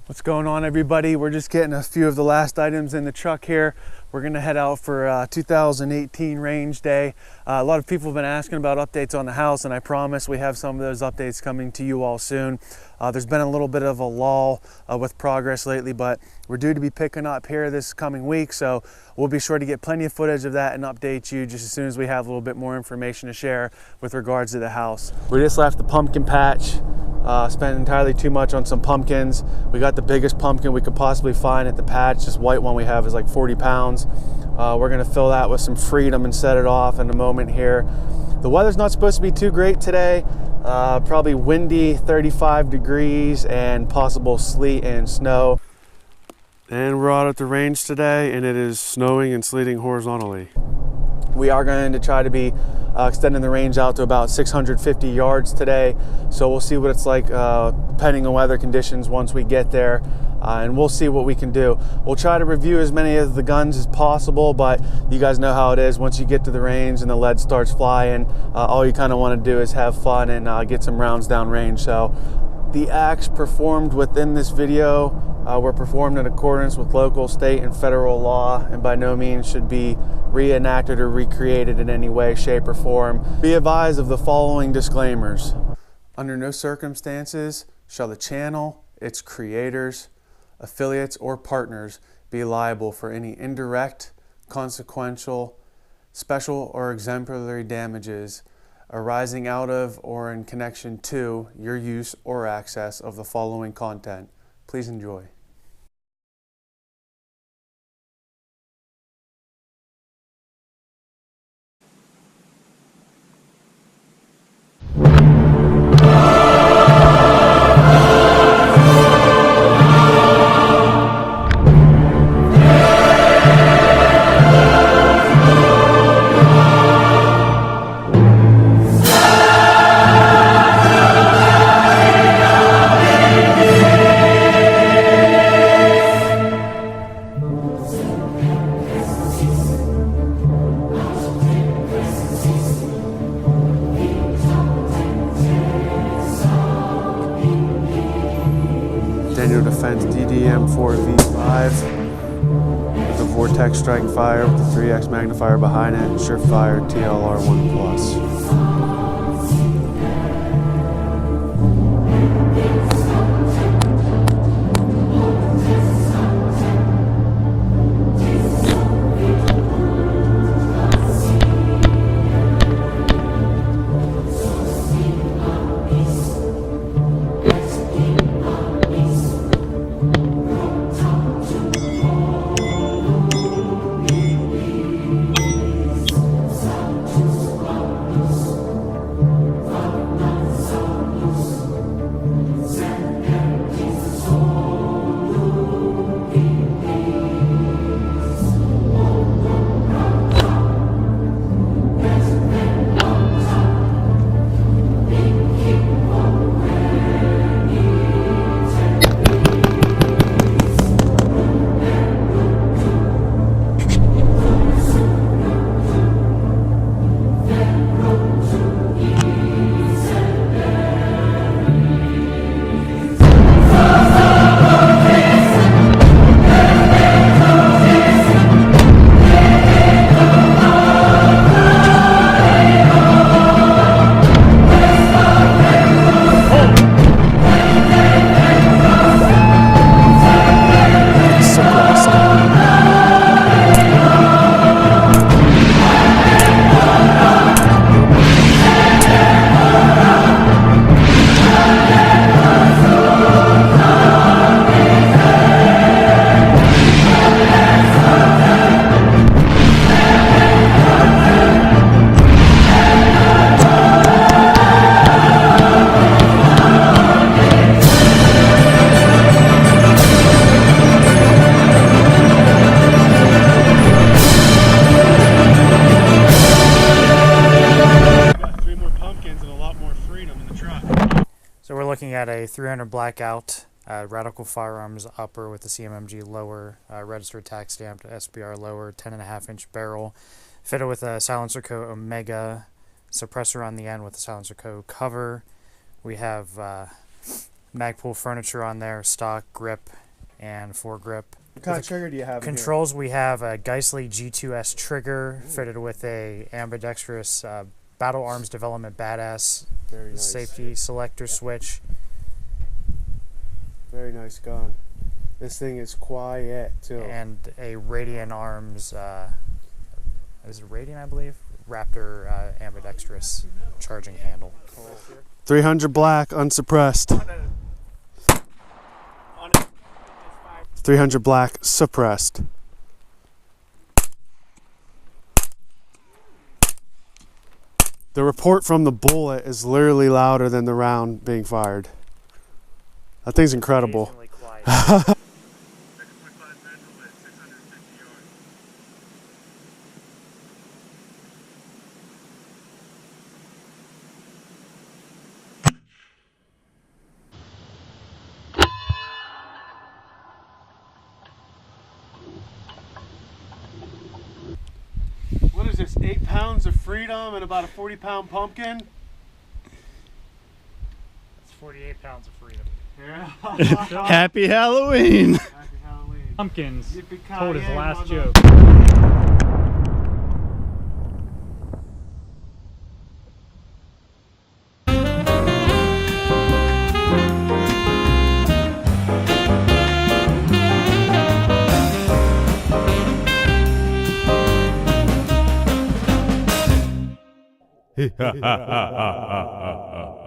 What's going on, everybody? We're just getting a few of the last items in the truck here. We're gonna head out for 2018 range day. A lot of people have been asking about updates on the house, and I promise we have some of those updates coming to you all soon. There's been a little bit of a lull with progress lately, but we're due to be picking up here this coming week, so we'll be sure to get plenty of footage of that and update you just as soon as we have a little bit more information to share with regards to the house. We just left the pumpkin patch. Spent entirely too much on some pumpkins. We got the biggest pumpkin we could possibly find at the patch. This white one we have is like 40 pounds. We're gonna fill that with some Freedom and set it off in a moment here. The weather's not supposed to be too great today. Probably windy, 35 degrees, and possible sleet and snow. And we're out at the range today, and it is snowing and sleeting horizontally. We are going to try to be extending the range out to about 650 yards today, so we'll see what it's like depending on weather conditions once we get there, and we'll see what we can do. We'll try to review as many of the guns as possible, but you guys know how it is. Once you get to the range and the lead starts flying, all you kind of want to do is have fun and get some rounds down range. So the acts performed within this video were performed in accordance with local, state, and federal law, and by no means should be reenacted or recreated in any way, shape, or form. Be advised of the following disclaimers. Under no circumstances shall the channel, its creators, affiliates, or partners be liable for any indirect, consequential, special, or exemplary damages arising out of or in connection to your use or access of the following content. Please enjoy. Defense DDM4V5 with a Vortex Strike Fire with the 3X magnifier behind it, Surefire TLR1 Plus. So we're looking at a 300 blackout, Radical Firearms upper with the CMMG lower, registered tax stamped SBR lower, 10.5-inch barrel, fitted with a Silencer Co. Omega suppressor on the end with a Silencer Co. cover. We have Magpul furniture on there, stock, grip, and foregrip. What kind of trigger do you have? Controls, we have a Geissele G2S trigger fitted with a ambidextrous Battle Arms Development Badass safety selector switch. Very nice gun. This thing is quiet too. And a Radiant Arms, is it Radiant, I believe? Raptor ambidextrous charging handle. 300 black, unsuppressed. 300 black, suppressed. The report from the bullet is literally louder than the round being fired. That thing's incredible. What is this, 8 pounds of freedom and about a 40-pound pumpkin? That's 48 pounds of freedom. Yeah. Happy Halloween! Happy Halloween. Pumpkins Yippee-ki-yay, told his last mother- joke. Ha ha ha ha ha ha.